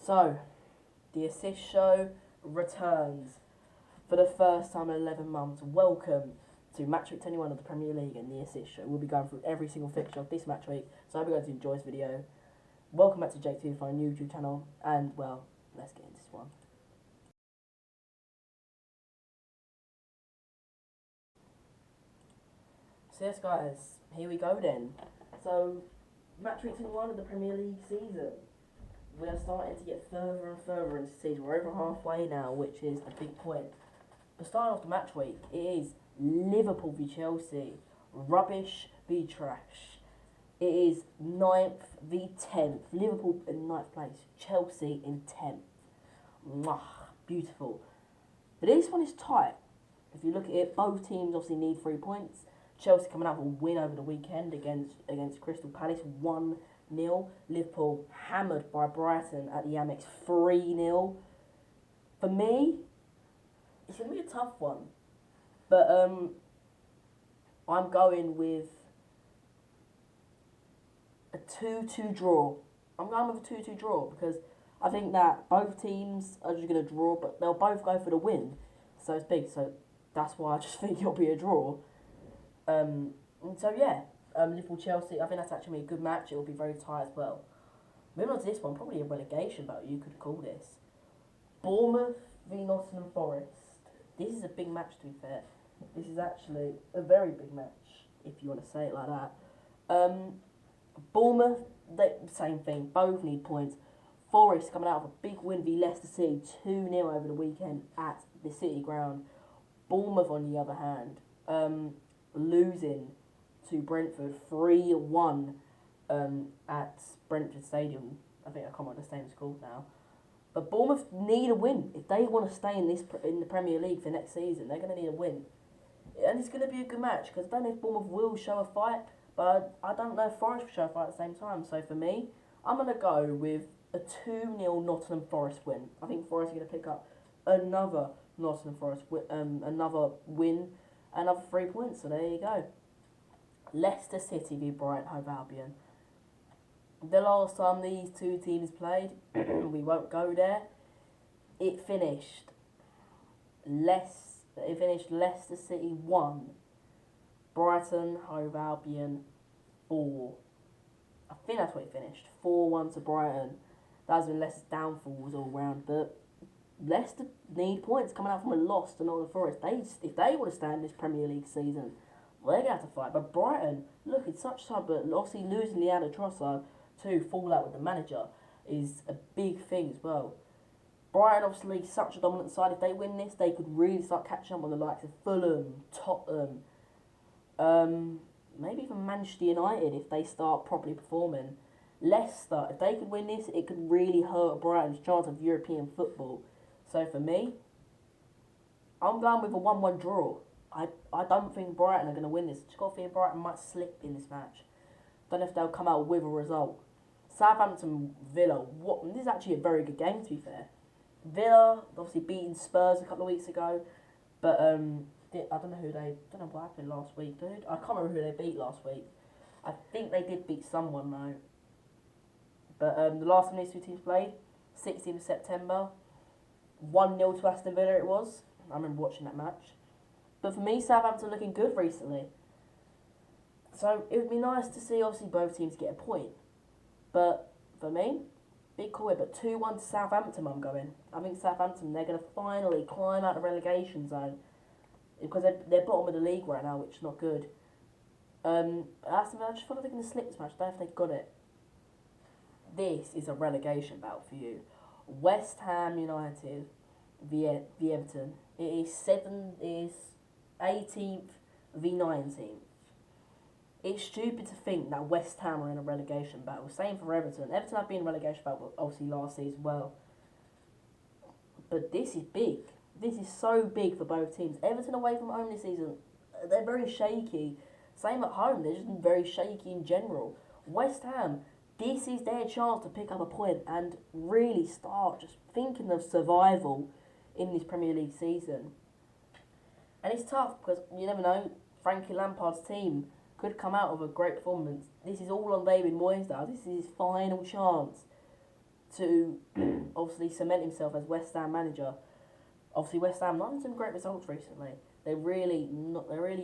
So, the assist show returns for the first time in 11 months. Welcome to Matchweek 21 of the Premier League and the assist show. We'll be going through every single fixture of this match week, so I hope you guys enjoy this video. Welcome back to Jake2 for our new YouTube channel, and well, let's get into this one. So yes guys, here we go then. So, Matchweek 21 of the Premier League season. We are starting to get further and further into the season. We're over halfway now, which is a big point. But starting off the match week, it is Liverpool v Chelsea, rubbish v trash. It is 9th v 10th. Liverpool in 9th place, Chelsea in 10th. Mwah, beautiful. But this one is tight. If you look at it, both teams obviously need 3 points. Chelsea coming out with a win over the weekend against Crystal Palace, 1-0. Liverpool hammered by Brighton at the Amex, 3-0. For me, it's going to be a tough one. But I'm going with a 2-2 draw. I'm going with a 2-2 draw because I think that both teams are just going to draw, but they'll both go for the win. So it's big. So that's why I just think it'll be a draw. Liverpool-Chelsea, I think that's actually a good match. It will be very tight as well. Moving on to this one, probably a relegation battle, you could call this. Bournemouth v Nottingham Forest. This is a big match, to be fair. This is actually a very big match, if you want to say it like that. Bournemouth, same thing. Both need points. Forest coming out of a big win v Leicester City, 2-0 over the weekend at the City Ground. Bournemouth, on the other hand, losing to Brentford 3-1 at Brentford Stadium. I can't remember what the stadium's called now. But Bournemouth need a win. If they want to stay in the Premier League for next season, they're going to need a win. And it's going to be a good match, because I don't know if Bournemouth will show a fight, but I don't know if Forest will show a fight at the same time. So for me, I'm going to go with a 2-0 Nottingham Forest win. I think Forest are going to pick up another Nottingham Forest another win, another 3 points. So there you go. Leicester City v Brighton Hove Albion. The last time these two teams played, we won't go there. It finished Leicester City 1, Brighton Hove Albion 4. I think that's what it finished. 4-1 to Brighton. That's when Leicester's downfalls all round. But Leicester need points coming out from a loss to Nottingham Forest. If they want to stay in this Premier League season, well, they're going to have to fight. But Brighton, look, it's such time, but obviously losing Leandro Trossard to fall out with the manager is a big thing as well. Brighton, obviously, such a dominant side. If they win this, they could really start catching up on the likes of Fulham, Tottenham, maybe even Manchester United if they start properly performing. Leicester, if they could win this, it could really hurt Brighton's chance of European football. So for me, I'm going with a 1-1 draw. I don't think Brighton are going to win this. Just got to think Brighton might slip in this match. Don't know if they'll come out with a result. Southampton Villa. This is actually a very good game, to be fair. Villa obviously beating Spurs a couple of weeks ago, but I don't know what happened last week, dude. I can't remember who they beat last week. I think they did beat someone though. But the last time these two teams played, 16th of September, 1-0 to Aston Villa it was. I remember watching that match. But for me, Southampton looking good recently. So it would be nice to see obviously both teams get a point. But for me, big call here, but 2-1 to Southampton I'm going. I think Southampton, they're going to finally climb out the relegation zone. Because they're bottom of the league right now, which is not good. Aston Villa, I just feel like they're going to slip this match. I don't know if they've got it. This is a relegation battle for you. West Ham United v Everton. It is 18th v 19th. It's stupid to think that West Ham are in a relegation battle. Same for Everton. Everton have been in a relegation battle, obviously, last season as well. But this is big. This is so big for both teams. Everton away from home this season, they're very shaky. Same at home, they're just very shaky in general. West Ham, this is their chance to pick up a point and really start just thinking of survival in this Premier League season. And it's tough because you never know, Frankie Lampard's team could come out with a great performance. This is all on David Moyes now. This is his final chance to obviously cement himself as West Ham manager. Obviously, West Ham not had some great results recently. They're really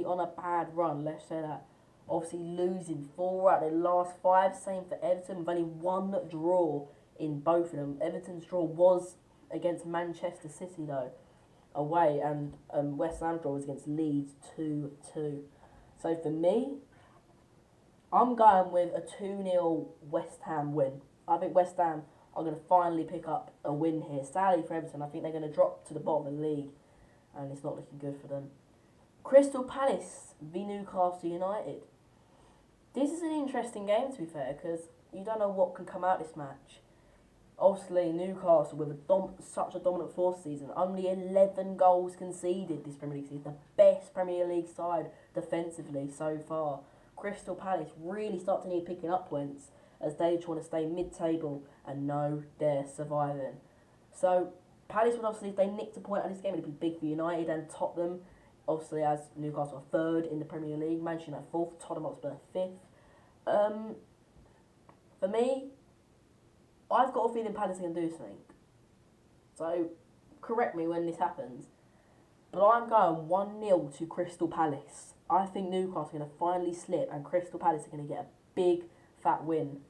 on a bad run. Let's say that. Obviously, losing 4 out of their last 5. Same for Everton, with only 1 draw in both of them. Everton's draw was against Manchester City though, away, and West Ham draw was against Leeds 2-2. So for me, I'm going with a 2-0 West Ham win. I think West Ham are going to finally pick up a win here. Sadly for Everton, I think they're going to drop to the bottom of the league, and it's not looking good for them. Crystal Palace v Newcastle United. This is an interesting game, to be fair, because you don't know what can come out this match. Obviously, Newcastle with such a dominant force season, only 11 goals conceded this Premier League season, the best Premier League side defensively so far. Crystal Palace really start to need picking up points as they try to stay mid-table, and no, they're surviving. So Palace would obviously, if they nicked a point out of this game, it'd be big for United and Tottenham. Obviously, as Newcastle are 3rd in the Premier League, Manchester United 4th, Tottenham Hotspur 5th. For me, I've got a feeling Palace are going to do something. So, correct me when this happens. But I'm going 1-0 to Crystal Palace. I think Newcastle are going to finally slip and Crystal Palace are going to get a big, fat win.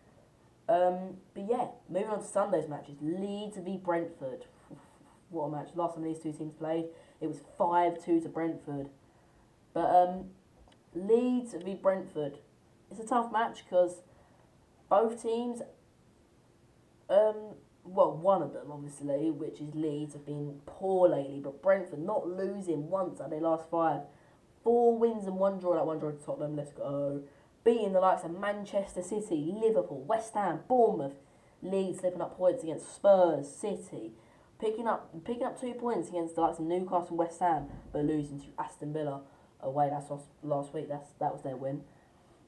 But yeah, moving on to Sunday's matches. Leeds v Brentford. What a match. Last time these two teams played, it was 5-2 to Brentford. But Leeds v Brentford. It's a tough match because both teams, one of them obviously, which is Leeds, have been poor lately, but Brentford not losing once out of their last 5. 4 wins and 1 draw, that 1 draw to Tottenham, let's go. Beating the likes of Manchester City, Liverpool, West Ham, Bournemouth. Leeds slipping up points against Spurs, City. Picking up 2 points against the likes of Newcastle and West Ham, but losing to Aston Villa away. That's last week. That was their win.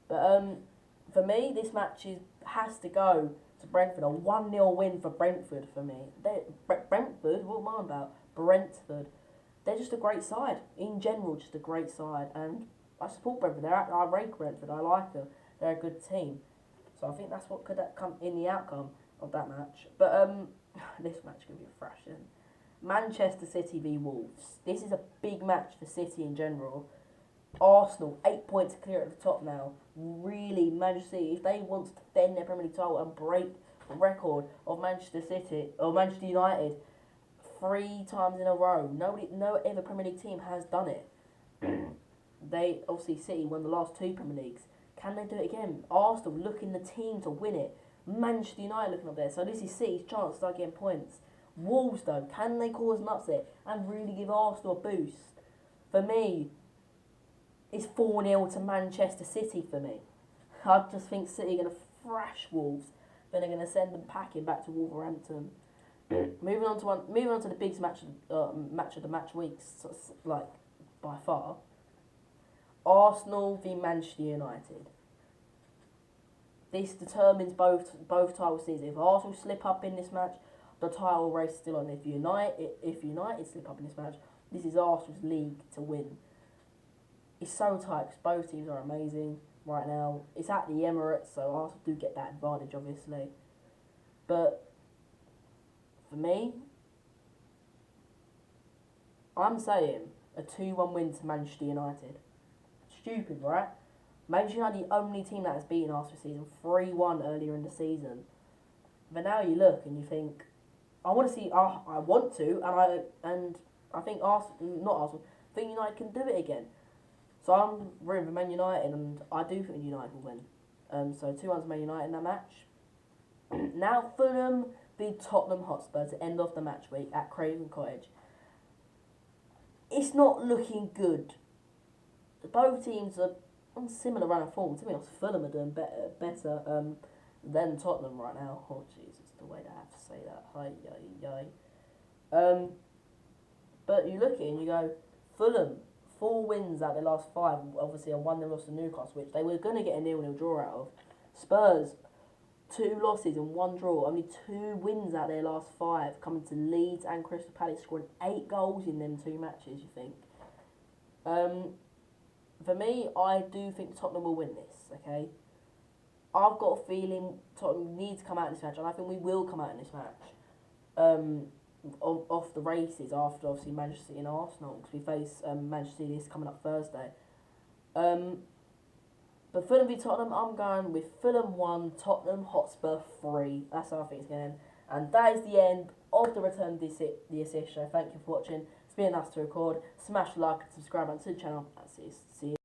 But for me, this match has to go to Brentford. A 1-0 win for Brentford for me. Brentford, what am I about? Brentford. They're just a great side. In general, just a great side. And I support Brentford. I rate Brentford. I like them. They're a good team. So I think that's what could come in the outcome of that match. But this match could be a thrashing. Manchester City v Wolves. This is a big match for City in general. Arsenal, 8 points clear at the top now. Really, Manchester City, if they want to defend their Premier League title and break the record of Manchester City or Manchester United 3 times in a row, no other Premier League team has done it. They obviously City won the last 2 Premier Leagues. Can they do it again? Arsenal looking the team to win it. Manchester United looking up there. So this is City's chance to start getting points. Wolves though, can they cause an upset and really give Arsenal a boost? For me, it's 4-0 to Manchester City for me. I just think City are going to thrash Wolves, then they're going to send them packing back to Wolverhampton. Moving on to the biggest match of the match weeks, like by far. Arsenal v Manchester United. This determines both title seasons. If Arsenal slip up in this match, the title race is still on. If United slip up in this match, this is Arsenal's league to win. It's so tight because both teams are amazing right now. It's at the Emirates, so Arsenal do get that advantage, obviously. But for me, I'm saying a 2-1 win to Manchester United. Stupid, right? Manchester United the only team that has beaten Arsenal this season, 3-1 earlier in the season. But now you look and you think, I want to see. I want to, and I think Arsenal, I think United can do it again. So I'm rooting for Man United, and I do think United will win. So 2-1 to Man United in that match. Now Fulham beat Tottenham Hotspur to end off the match week at Craven Cottage. It's not looking good. Both teams are on similar run of form. To be honest, Fulham are doing better than Tottenham right now. Oh Jesus, the way they have to say that. But you look at it and you go, Fulham, 4 wins out of their last 5, obviously, and 1 they lost to Newcastle, which they were going to get a 0-0 draw out of. Spurs, 2 losses and 1 draw, only 2 wins out of their last 5, coming to Leeds and Crystal Palace, scoring 8 goals in them 2 matches, you think. For me, I do think Tottenham will win this, okay? I've got a feeling Tottenham need to come out in this match, and I think we will come out in this match. Off the races after obviously Manchester City and Arsenal, because we face Manchester City this coming up Thursday. But Fulham v Tottenham, I'm going with Fulham 1, Tottenham Hotspur 3. That's how I think it's going to end. And that is the end of the Return to the Assist show. Thank you for watching. It's been nice to record. Smash the like and subscribe to the channel. See you.